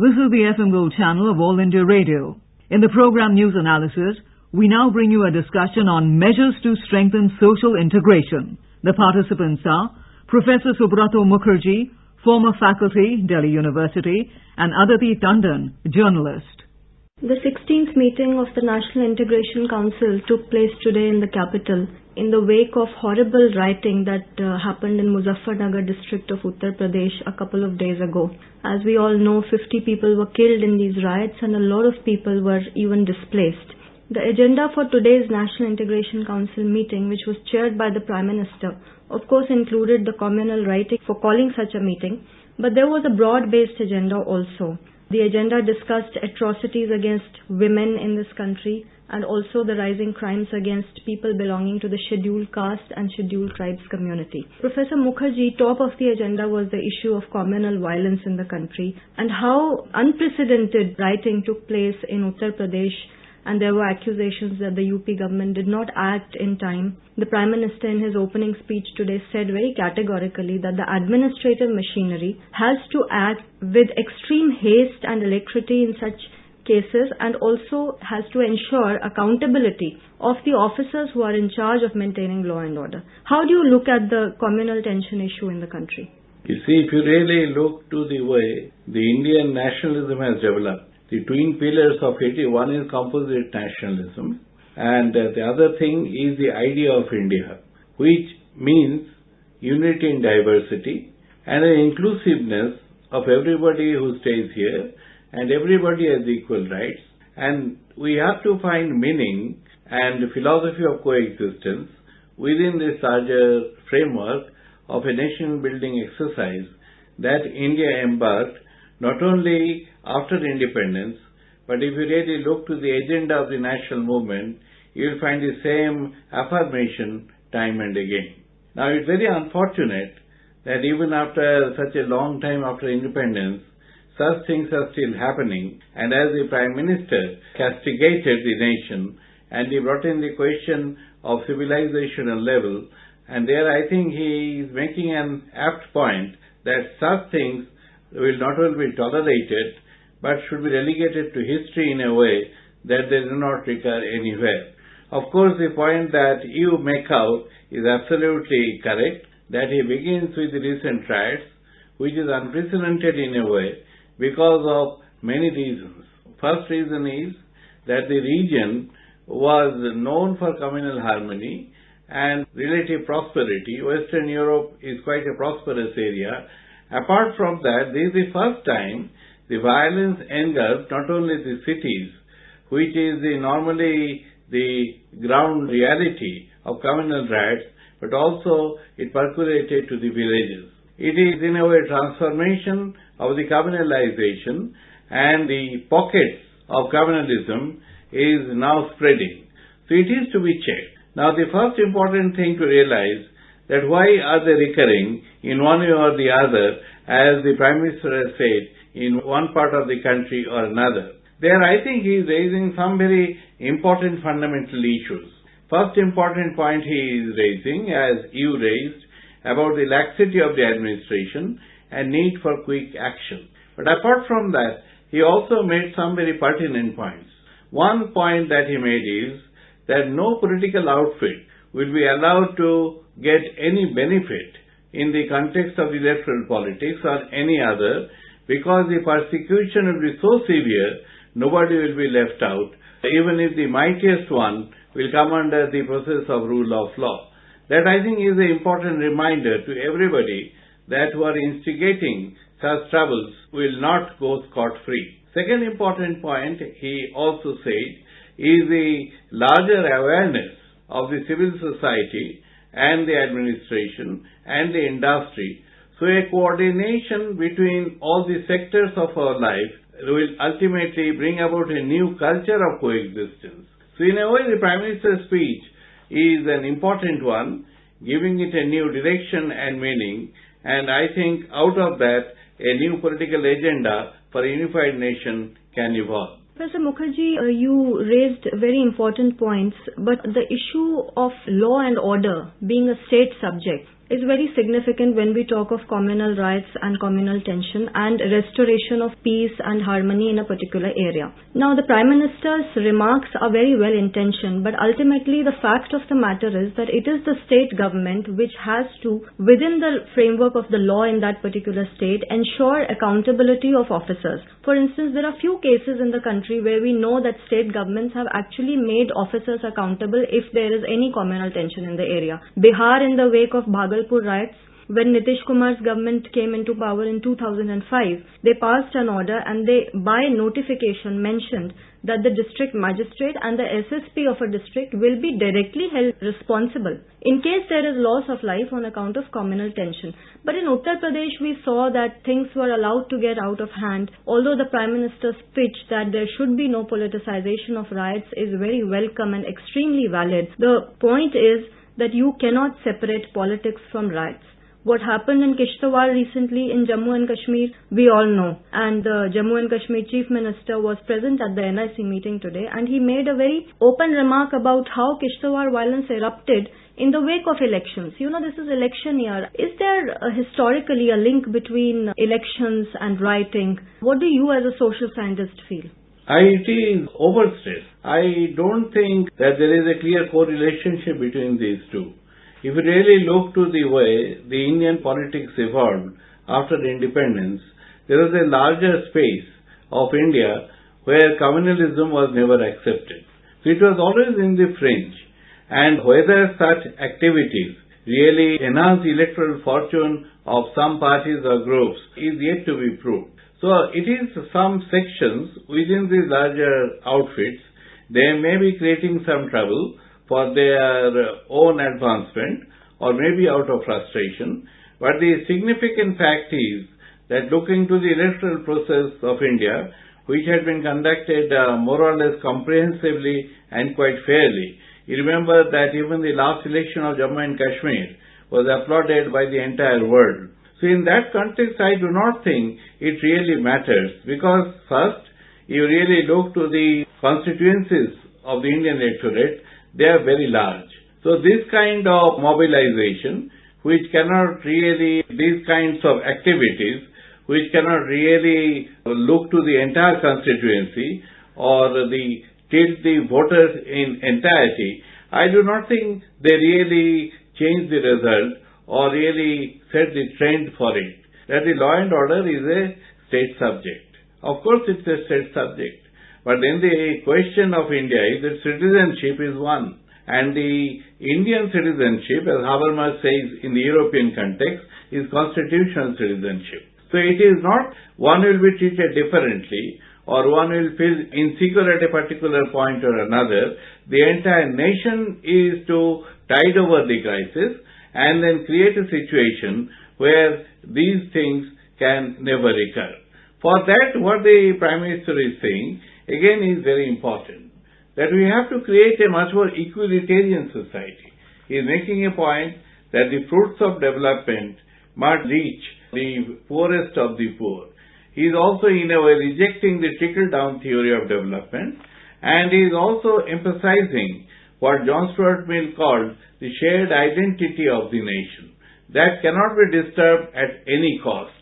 This is the FM Gold channel of All India Radio. In the program News Analysis, we now bring you a discussion on measures to strengthen social integration. The participants are Professor Subrato Mukherjee, former faculty, Delhi University, and Aditi Tandon, journalist. The 16th meeting of the National Integration Council took place today in the capital in the wake of horrible rioting that happened in Muzaffarnagar district of Uttar Pradesh a couple of days ago. As we all know, 50 people were killed in these riots and a lot of people were even displaced. The agenda for today's National Integration Council meeting, which was chaired by the Prime Minister, of course included the communal writing for calling such a meeting, but there was a broad-based agenda also. The agenda discussed atrocities against women in this country and also the rising crimes against people belonging to the scheduled caste and scheduled tribes community. Professor Mukherjee, top of the agenda was the issue of communal violence in the country and how unprecedented rioting took place in Uttar Pradesh, and there were accusations that the UP government did not act in time. The Prime Minister in his opening speech today said very categorically that the administrative machinery has to act with extreme haste and alacrity in such cases and also has to ensure accountability of the officers who are in charge of maintaining law and order. How do you look at the communal tension issue in the country? You see, if you really look to the way the Indian nationalism has developed, the twin pillars of it, one is composite nationalism, and the other thing is the idea of India, which means unity in diversity and an inclusiveness of everybody who stays here, and everybody has equal rights. And we have to find meaning and philosophy of coexistence within this larger framework of a nation-building exercise that India embarked not only after independence, but if you really look to the agenda of the national movement, you will find the same affirmation time and again. Now, it's very unfortunate that even after such a long time after independence, such things are still happening, and as the Prime Minister castigated the nation and he brought in the question of civilizational level, and there I think he is making an apt point that such things will not only be tolerated but should be relegated to history in a way that they do not recur anywhere. Of course, the point that you make out is absolutely correct, that he begins with the recent riots, which is unprecedented in a way because of many reasons. First reason is that the region was known for communal harmony and relative prosperity. Western Europe is quite a prosperous area. Apart from that, this is the first time the violence engulfed not only the cities, which is normally the ground reality of communal riots, but also it percolated to the villages. It is in a way transformation of the communalization, and the pockets of communalism is now spreading. So it is to be checked. Now the first important thing to realize that why are they recurring in one way or the other, as the Prime Minister has said, in one part of the country or another. There I think he is raising some very important fundamental issues. First important point he is raising, as you raised, about the laxity of the administration and need for quick action. But apart from that, he also made some very pertinent points. One point that he made is that no political outfit will be allowed to get any benefit in the context of electoral politics or any other, because the persecution will be so severe, nobody will be left out, even if the mightiest one will come under the process of rule of law. That I think is an important reminder to everybody that who are instigating such troubles will not go scot-free. Second important point he also said is the larger awareness of the civil society and the administration and the industry. So a coordination between all the sectors of our life will ultimately bring about a new culture of coexistence. So in a way, the Prime Minister's speech is an important one, giving it a new direction and meaning, and I think out of that, a new political agenda for a unified nation can evolve. Professor Mukherjee, you raised very important points, but the issue of law and order being a state subject is very significant when we talk of communal rights and communal tension and restoration of peace and harmony in a particular area. Now, the Prime Minister's remarks are very well intentioned, but ultimately the fact of the matter is that it is the state government which has to, within the framework of the law in that particular state, ensure accountability of officers. For instance, there are few cases in the country where we know that state governments have actually made officers accountable if there is any communal tension in the area. Bihar, in the wake of Bhagalpur riots, when Nitish Kumar's government came into power in 2005, they passed an order and they, by notification, mentioned that the district magistrate and the SSP of a district will be directly held responsible in case there is loss of life on account of communal tension. But in Uttar Pradesh, we saw that things were allowed to get out of hand. Although the Prime Minister's pitch that there should be no politicization of riots is very welcome and extremely valid, the point is that you cannot separate politics from riots. What happened in Kishtwar recently in Jammu and Kashmir, we all know. And the Jammu and Kashmir Chief Minister was present at the NIC meeting today, and he made a very open remark about how Kishtwar violence erupted in the wake of elections. You know, this is election year. Is there historically a link between elections and rioting? What do you as a social scientist feel? It is overstressed. I don't think that there is a clear correlation between these two. If you really look to the way the Indian politics evolved after the independence, there was a larger space of India where communalism was never accepted. So it was always in the fringe. And whether such activities really enhance electoral fortune of some parties or groups is yet to be proved. So it is some sections within these larger outfits, they may be creating some trouble for their own advancement or maybe out of frustration. But the significant fact is that looking to the electoral process of India, which had been conducted more or less comprehensively and quite fairly, you remember that even the last election of Jammu and Kashmir was applauded by the entire world. So in that context, I do not think it really matters, because first, you really look to the constituencies of the Indian electorate, they are very large. So this kind of mobilization, which cannot really, these kinds of activities, which cannot really look to the entire constituency or tilt the voters in entirety, I do not think they really change the result or really set the trend for it. That the law and order is a state subject. Of course it's a state subject. But then the question of India is that citizenship is one. And the Indian citizenship, as Habermas says in the European context, is constitutional citizenship. So it is not one will be treated differently or one will feel insecure at a particular point or another. The entire nation is to tide over the crisis and then create a situation where these things can never recur. For that, what the Prime Minister is saying, again, is very important. That we have to create a much more equalitarian society. He is making a point that the fruits of development must reach the poorest of the poor. He is also, in a way, rejecting the trickle-down theory of development, and he is also emphasizing what John Stuart Mill called the shared identity of the nation. That cannot be disturbed at any cost.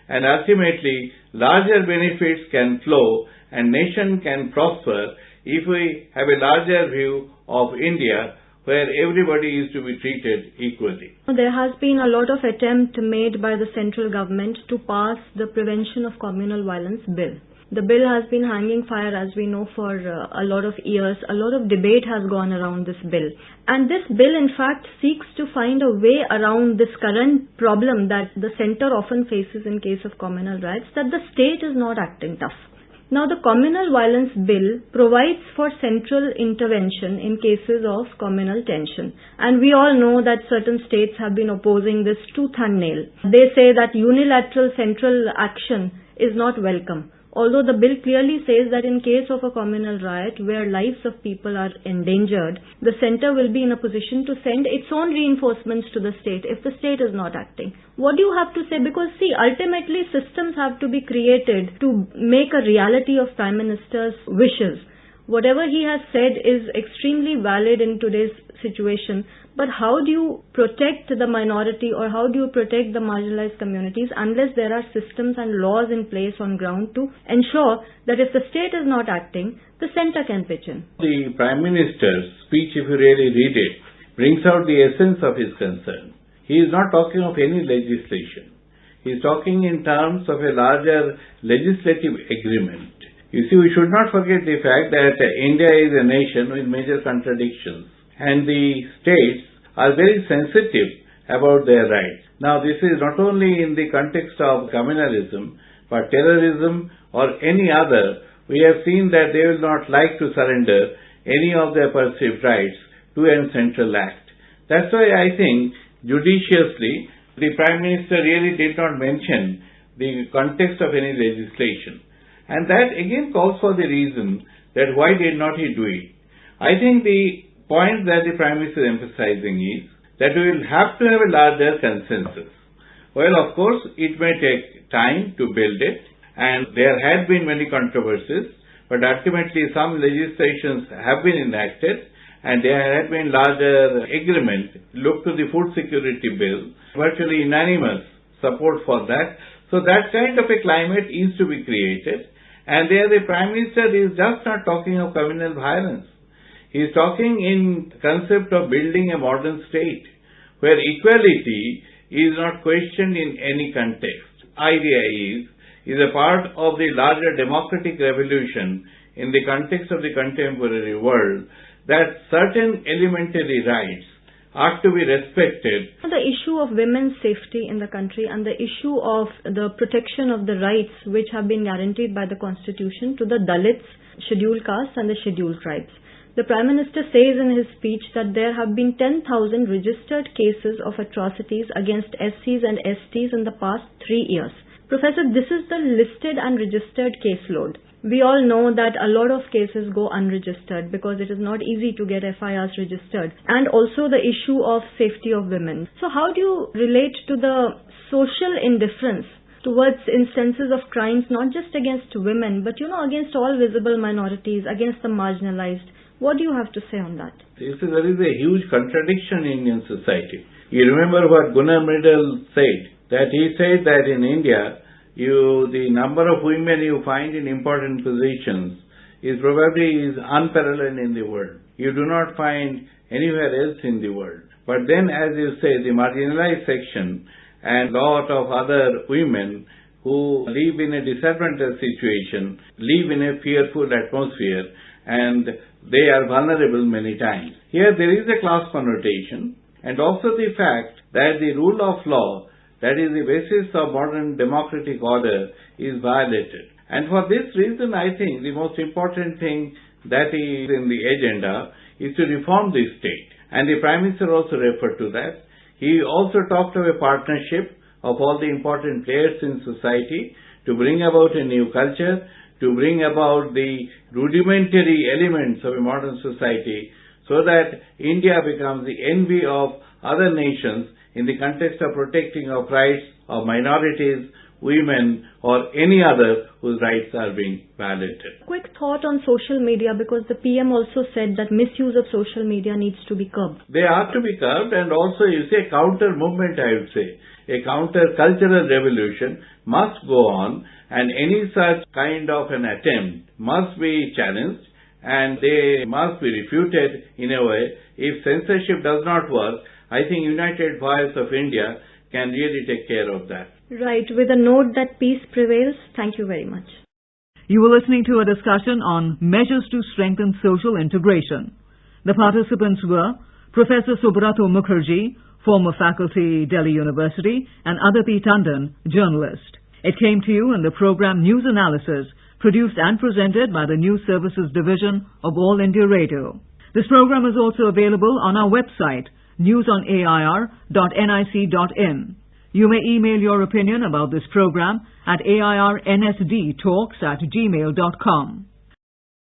And ultimately, larger benefits can flow and nation can prosper if we have a larger view of India where everybody is to be treated equally. There has been a lot of attempt made by the central government to pass the Prevention of Communal Violence Bill. The bill has been hanging fire, as we know, for a lot of years. A lot of debate has gone around this bill. And this bill, in fact, seeks to find a way around this current problem that the centre often faces in case of communal riots, that the state is not acting tough. Now, the Communal Violence Bill provides for central intervention in cases of communal tension. And we all know that certain states have been opposing this tooth and nail. They say that unilateral central action is not welcome. Although the bill clearly says that in case of a communal riot where lives of people are endangered, the centre will be in a position to send its own reinforcements to the state if the state is not acting. What do you have to say? Because see, ultimately systems have to be created to make a reality of Prime Minister's wishes. whatever he has said is extremely valid in today's situation. But how do you protect the minority, or how do you protect the marginalized communities unless there are systems and laws in place on ground to ensure that if the state is not acting, the center can pitch in? The Prime Minister's speech, if you really read it, brings out the essence of his concern. He is not talking of any legislation. He is talking in terms of a larger legislative agreement. You see, we should not forget the fact that India is a nation with major contradictions, and the states are very sensitive about their rights. Now, this is not only in the context of communalism, but terrorism or any other. We have seen that they will not like to surrender any of their perceived rights to a central act. That's why I think judiciously the Prime Minister really did not mention the context of any legislation. And that again calls for the reason that why did not he do it. I think the point that the Prime Minister is emphasizing is that we will have to have a larger consensus. Well, of course, it may take time to build it, and there had been many controversies, but ultimately some legislations have been enacted, and there had been larger agreement. Look to the Food Security Bill, virtually unanimous support for that. So that kind of a climate is to be created, and there the Prime Minister is just not talking of communal violence. He is talking in concept of building a modern state where equality is not questioned in any context. Idea is a part of the larger democratic revolution in the context of the contemporary world, that certain elementary rights are to be respected. The issue of women's safety in the country and the issue of the protection of the rights which have been guaranteed by the Constitution to the Dalits, scheduled castes and the scheduled tribes. The Prime Minister says in his speech that there have been 10,000 registered cases of atrocities against SCs and STs in the past 3 years. Professor, this is the listed and registered caseload. We all know that a lot of cases go unregistered because it is not easy to get FIRs registered, and also the issue of safety of women. So how do you relate to the social indifference towards instances of crimes not just against women but against all visible minorities, against the marginalized? What do you have to say on that? There is a huge contradiction in Indian society. You remember what Gunnar Myrdal said, that he said that in India, the number of women you find in important positions is probably unparalleled in the world. You do not find anywhere else in the world. But then, as you say, the marginalized section and a lot of other women who live in a disadvantaged situation, live in a fearful atmosphere, and they are vulnerable many times. Here there is a class connotation, and also the fact that the rule of law, that is the basis of modern democratic order, is violated. And for this reason, I think the most important thing that is in the agenda is to reform the state. And the Prime Minister also referred to that. He also talked of a partnership of all the important players in society to bring about a new culture, to bring about the rudimentary elements of a modern society, so that India becomes the envy of other nations in the context of protecting of rights of minorities, women, or any other whose rights are being violated. Quick thought on social media, because the PM also said that misuse of social media needs to be curbed. They are to be curbed, and also you say counter movement, I would say. A counter cultural revolution must go on, and any such kind of an attempt must be challenged, and they must be refuted in a way. If censorship does not work, I think United Voice of India can really take care of that. Right. With a note that peace prevails, thank you very much. You were listening to a discussion on measures to strengthen social integration. The participants were Professor Subrato Mukherjee, former faculty, Delhi University, and Aditi Tandon, journalist. It came to you in the program News Analysis, produced and presented by the News Services Division of All India Radio. This program is also available on our website, newsonair.nic.in. You may email your opinion about this program at airnsdtalks@gmail.com.